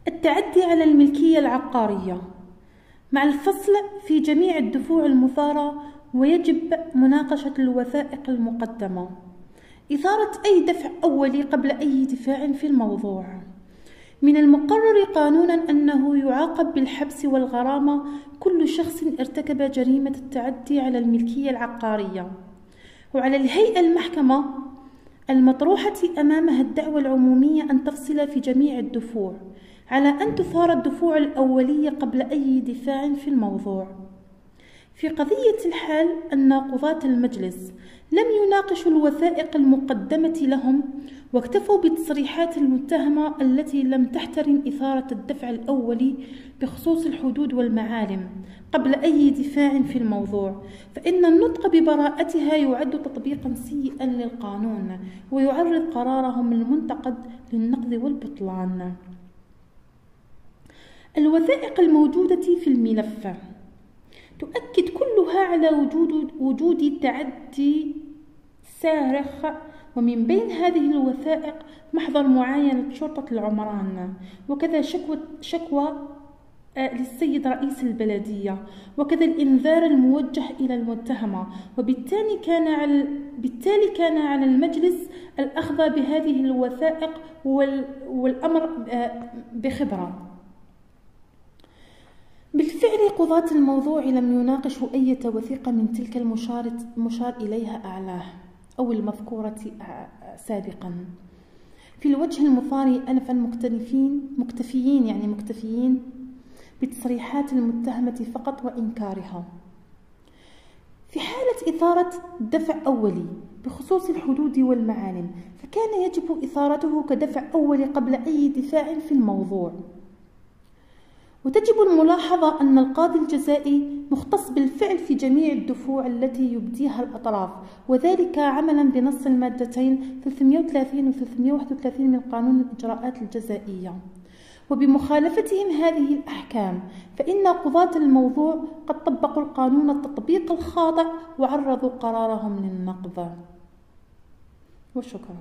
التعدي على الملكية العقارية مع الفصل في جميع الدفوع المثارة، ويجب مناقشة الوثائق المقدمة، إثارة أي دفع أولي قبل أي دفاع في الموضوع. من المقرر قانونا أنه يعاقب بالحبس والغرامة كل شخص ارتكب جريمة التعدي على الملكية العقارية، وعلى الهيئة المحكمة المطروحة أمامها الدعوى العمومية أن تفصل في جميع الدفوع، على أن تثار الدفوع الأولية قبل أي دفاع في الموضوع. في قضية الحال أن قضاة المجلس لم يناقشوا الوثائق المقدمة لهم، واكتفوا بتصريحات المتهمة التي لم تحترم إثارة الدفع الأولي بخصوص الحدود والمعالم قبل أي دفاع في الموضوع، فإن النطق ببراءتها يعد تطبيقا سيئا للقانون، ويعرض قرارهم المنتقد للنقد والبطلان. الوثائق الموجودة في الملف تؤكد كلها على وجود تعدي صارخ، ومن بين هذه الوثائق محضر معاينة شرطة العمران، وكذا شكوى للسيد رئيس البلدية، وكذا الإنذار الموجه إلى المتهمة، وبالتالي كان على المجلس الأخذ بهذه الوثائق والأمر بخبرة. بالفعل قضاة الموضوع لم يناقشوا أي وثيقة من تلك المشار إليها أعلاه أو المذكورة سابقا. في الوجه المثار أنفا مكتفيين بتصريحات المتهمة فقط وإنكارها. في حالة إثارة دفع أولي بخصوص الحدود والمعالم، فكان يجب إثارته كدفع أولي قبل أي دفاع في الموضوع. وتجب الملاحظة أن القاضي الجزائي مختص بالفعل في جميع الدفوع التي يبديها الأطراف، وذلك عملا بنص المادتين 330 و 331 من قانون الإجراءات الجزائية. وبمخالفتهم هذه الأحكام فإن قضاة الموضوع قد طبقوا القانون التطبيق الخاطئ وعرضوا قرارهم للنقض. وشكرا.